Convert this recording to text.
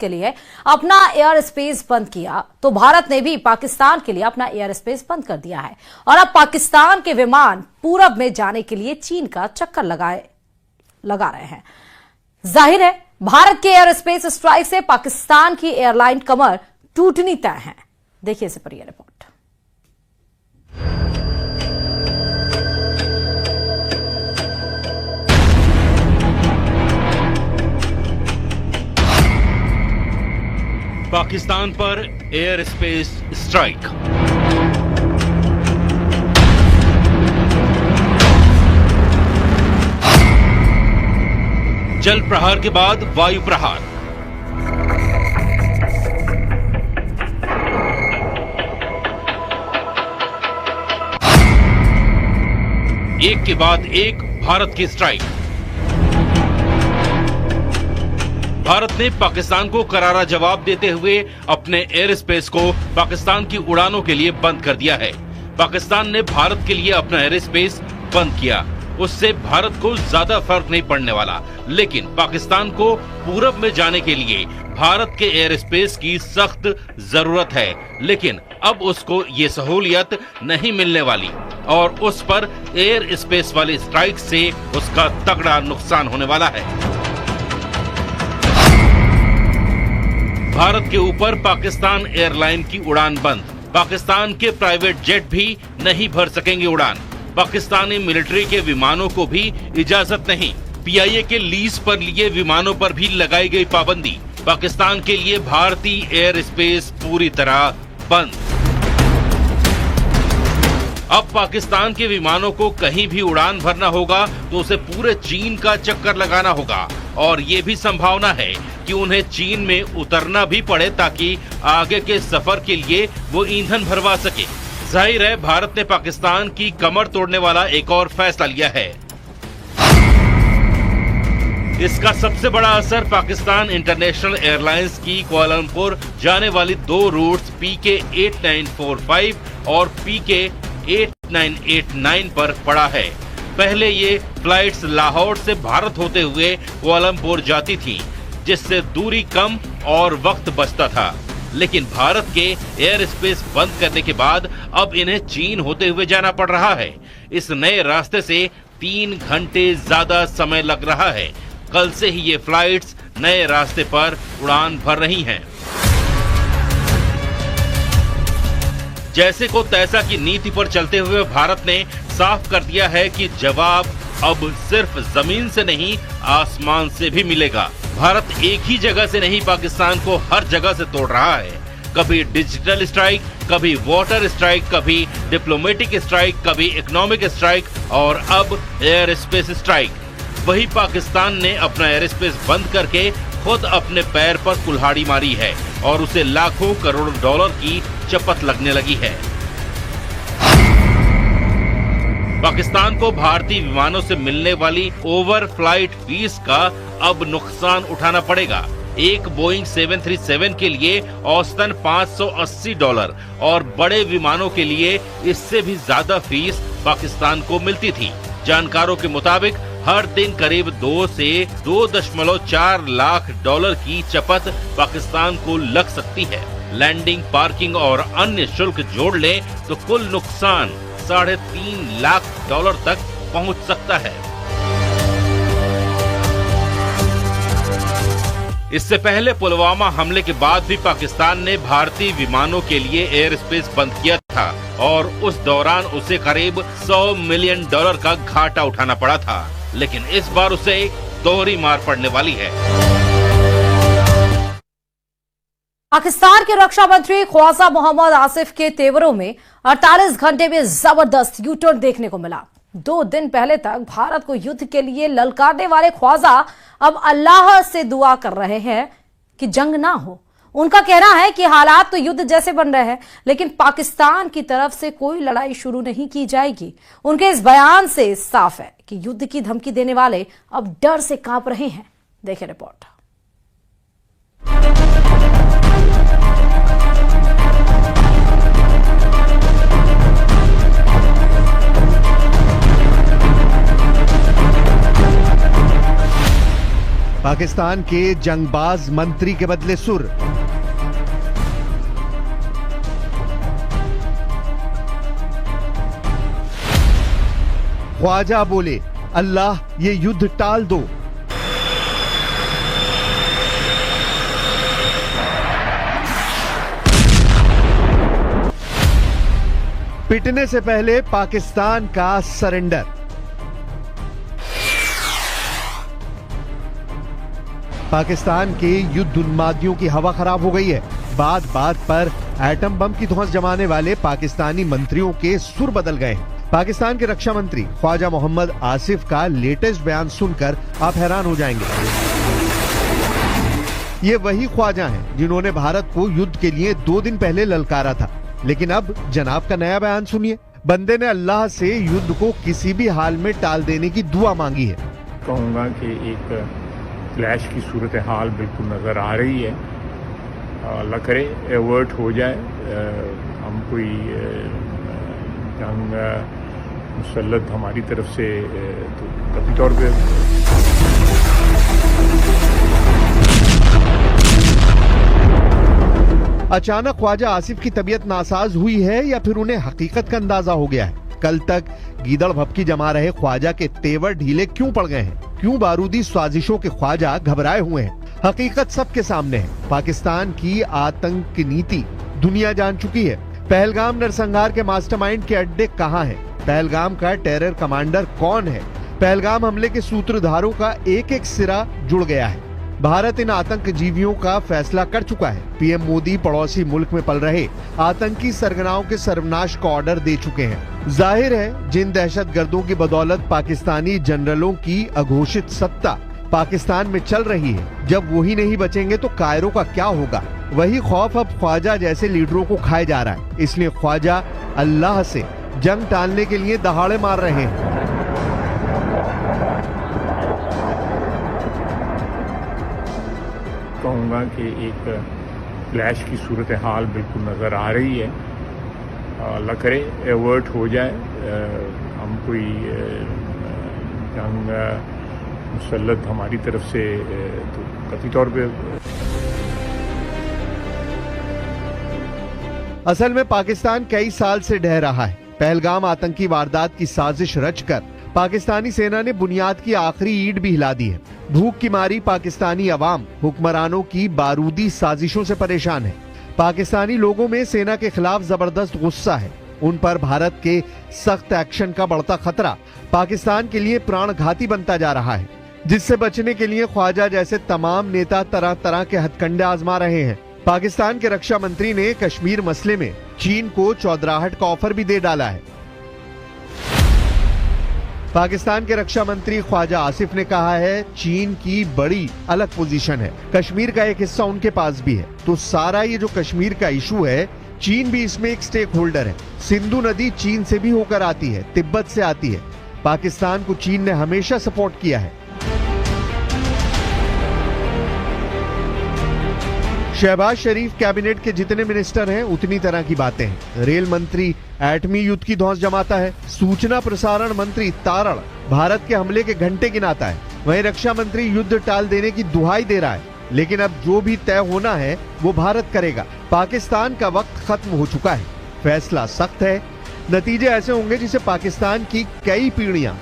के लिए अपना एयर स्पेस बंद किया तो भारत ने भी पाकिस्तान के लिए अपना एयर स्पेस बंद कर दिया है और अब पाकिस्तान के विमान पूरब में जाने के लिए चीन का चक्कर लगा रहे हैं। जाहिर है भारत के एयर स्पेस स्ट्राइक से पाकिस्तान की एयरलाइन कमर टूटनी तय है। देखिए इस पर यह रिपोर्ट। पाकिस्तान पर एयर स्पेस स्ट्राइक। जल प्रहार के बाद वायु प्रहार। एक के बाद एक भारत की स्ट्राइक। भारत ने पाकिस्तान को करारा जवाब देते हुए अपने एयर स्पेस को पाकिस्तान की उड़ानों के लिए बंद कर दिया है। पाकिस्तान ने भारत के लिए अपना एयर स्पेस बंद किया, उससे भारत को ज्यादा फर्क नहीं पड़ने वाला, लेकिन पाकिस्तान को पूरब में जाने के लिए भारत के एयर स्पेस की सख्त जरूरत है। लेकिन अब उसको ये सहूलियत नहीं मिलने वाली और उस पर एयर स्पेस वाली स्ट्राइक से उसका तगड़ा नुकसान होने वाला है। भारत के ऊपर पाकिस्तान एयरलाइन की उड़ान बंद। पाकिस्तान के प्राइवेट जेट भी नहीं भर सकेंगे उड़ान। पाकिस्तानी मिलिट्री के विमानों को भी इजाजत नहीं। पीआईए के लीज पर लिए विमानों पर भी लगाई गई पाबंदी। पाकिस्तान के लिए भारतीय एयर स्पेस पूरी तरह बंद। अब पाकिस्तान के विमानों को कहीं भी उड़ान भरना होगा तो उसे पूरे चीन का चक्कर लगाना होगा और ये भी संभावना है कि उन्हें चीन में उतरना भी पड़े ताकि आगे के सफर के लिए वो ईंधन भरवा सके। जाहिर है भारत ने पाकिस्तान की कमर तोड़ने वाला एक और फैसला लिया है। इसका सबसे बड़ा असर पाकिस्तान इंटरनेशनल एयरलाइंस की कुआलालंपुर जाने वाली 2 रूट्स PK 8945 और PK 8989 पर पड़ा है। पहले ये फ्लाइट्स लाहौर से भारत होते हुए कुआलालंपुर जाती थी, जिससे दूरी कम और वक्त बचता था। लेकिन भारत के एयर स्पेस बंद करने के बाद अब इन्हें चीन होते हुए जाना पड़ रहा है। इस नए रास्ते से 3 घंटे ज्यादा समय लग रहा है। कल से ही ये फ्लाइट्स नए रास्ते पर उड़ान भर रही हैं। जैसे को तैसा की नीति पर चलते हुए भारत ने साफ कर दिया है कि जवाब अब सिर्फ जमीन से नहीं आसमान से भी मिलेगा। भारत एक ही जगह से नहीं पाकिस्तान को हर जगह से तोड़ रहा है। कभी डिजिटल स्ट्राइक, कभी वाटर स्ट्राइक, कभी डिप्लोमेटिक स्ट्राइक, कभी इकोनॉमिक स्ट्राइक और अब एयर स्पेस स्ट्राइक। वही पाकिस्तान ने अपना एयर स्पेस बंद करके खुद अपने पैर पर कुल्हाड़ी मारी है और उसे लाखों करोड़ डॉलर की चपत लगने लगी है। पाकिस्तान को भारतीय विमानों से मिलने वाली ओवर फ्लाइट फीस का अब नुकसान उठाना पड़ेगा। एक बोइंग 737 के लिए औसतन $580 और बड़े विमानों के लिए इससे भी ज्यादा फीस पाकिस्तान को मिलती थी। जानकारों के मुताबिक हर दिन करीब 2 से 2.4 लाख डॉलर की चपत पाकिस्तान को लग सकती है। लैंडिंग, पार्किंग और अन्य शुल्क जोड़ लें तो कुल नुकसान $3.5 लाख तक पहुंच सकता है। इससे पहले पुलवामा हमले के बाद भी पाकिस्तान ने भारतीय विमानों के लिए एयर स्पेस बंद किया था और उस दौरान उसे करीब $100 मिलियन का घाटा उठाना पड़ा था। लेकिन इस बार उसे दोहरी मार पड़ने वाली है। पाकिस्तान के रक्षा मंत्री ख्वाजा मोहम्मद आसिफ के तेवरों में 48 घंटे में जबरदस्त यू-टर्न देखने को मिला। 2 दिन पहले तक भारत को युद्ध के लिए ललकारने वाले ख्वाजा अब अल्लाह से दुआ कर रहे हैं कि जंग ना हो। उनका कहना है कि हालात तो युद्ध जैसे बन रहे हैं, लेकिन पाकिस्तान की तरफ से कोई लड़ाई शुरू नहीं की जाएगी। उनके इस बयान से साफ है कि युद्ध की धमकी देने वाले अब डर से कांप रहे हैं। देखिए रिपोर्ट। पाकिस्तान के जंगबाज मंत्री के बदले सुर। ख्वाजा बोले, अल्लाह ये युद्ध टाल दो। पिटने से पहले पाकिस्तान का सरेंडर। पाकिस्तान के युद्ध उन्मादियों की हवा खराब हो गई है। बात बात पर एटम बम की धौंस जमाने वाले पाकिस्तानी मंत्रियों के सुर बदल गए हैं। पाकिस्तान के रक्षा मंत्री ख्वाजा मोहम्मद आसिफ का लेटेस्ट बयान सुनकर आप हैरान हो जाएंगे। ये वही ख्वाजा हैं जिन्होंने भारत को युद्ध के लिए 2 दिन पहले ललकारा था, लेकिन अब जनाब का नया बयान सुनिए। बंदे ने अल्लाह से युद्ध को किसी भी हाल में टाल देने की दुआ मांगी है। कहूँगा कि एक क्लैश की सूरत हाल बिल्कुल नज़र आ रही है। अल्लाह करे एवर्ट हो जाए, हम कोई जंग मुसल्लत हमारी तरफ से तो कभी तौर पे अचानक ख्वाजा आसिफ की तबीयत नासाज हुई है या फिर उन्हें हकीकत का अंदाजा हो गया है? कल तक गीदड़ भपकी जमा रहे ख्वाजा के तेवर ढीले क्यों पड़ गए हैं? क्यों बारूदी साजिशों के ख्वाजा घबराए हुए हैं? हकीकत सबके सामने है। पाकिस्तान की आतंक नीति दुनिया जान चुकी है। पहलगाम नरसंहार के मास्टरमाइंड के अड्डे कहां हैं? पहलगाम का टेरर कमांडर कौन है? पहलगाम हमले के सूत्रधारों का एक एक सिरा जुड़ गया है। भारत इन आतंकजीवियों का फैसला कर चुका है। पीएम मोदी पड़ोसी मुल्क में पल रहे आतंकी सरगनाओं के सर्वनाश का ऑर्डर दे चुके हैं। जाहिर है जिन दहशतगर्दों की बदौलत पाकिस्तानी जनरलों की अघोषित सत्ता पाकिस्तान में चल रही है, जब वही नहीं बचेंगे तो कायरो का क्या होगा? वही खौफ अब ख्वाजा जैसे लीडरों को खाए जा रहा है। इसलिए ख्वाजा अल्लाह से जंग टालने के लिए दहाड़े मार रहे हैं। कहूँगा कि एक क्लैश की सूरत हाल बिल्कुल नज़र आ रही है। अल्लाह करे एवर्ट हो जाए, हम कोई जंग मुसल्लत हमारी तरफ से तो कभी तौर पे असल में पाकिस्तान कई साल से ढह रहा है। पहलगाम आतंकी वारदात की साजिश रचकर पाकिस्तानी सेना ने बुनियाद की आखिरी ईंट भी हिला दी है। भूख की मारी पाकिस्तानी अवाम हुक्मरानों की बारूदी साजिशों से परेशान है। पाकिस्तानी लोगों में सेना के खिलाफ जबरदस्त गुस्सा है। उन पर भारत के सख्त एक्शन का बढ़ता खतरा पाकिस्तान के लिए प्राणघाती बनता जा रहा है, जिससे बचने के लिए ख्वाजा जैसे तमाम नेता तरह तरह के हथकंडे आजमा रहे हैं। पाकिस्तान के रक्षा मंत्री ने कश्मीर मसले में चीन को चौधराहट का ऑफर भी दे डाला है। पाकिस्तान के रक्षा मंत्री ख्वाजा आसिफ ने कहा है चीन की बड़ी अलग पोजीशन है, कश्मीर का एक हिस्सा उनके पास भी है, तो सारा ये जो कश्मीर का इशू है चीन भी इसमें एक स्टेक होल्डर है। सिंधु नदी चीन से भी होकर आती है, तिब्बत से आती है। पाकिस्तान को चीन ने हमेशा सपोर्ट किया है। शहबाज शरीफ कैबिनेट के जितने मिनिस्टर हैं उतनी तरह की बातें हैं। रेल मंत्री एटमी युद्ध की धौंस जमाता है। सूचना प्रसारण मंत्री तारण भारत के हमले के घंटे गिनाता है। वहीं रक्षा मंत्री युद्ध टाल देने की दुहाई दे रहा है। लेकिन अब जो भी तय होना है वो भारत करेगा। पाकिस्तान का वक्त खत्म हो चुका है। फैसला सख्त है। नतीजे ऐसे होंगे जिसे पाकिस्तान की कई पीढ़ियां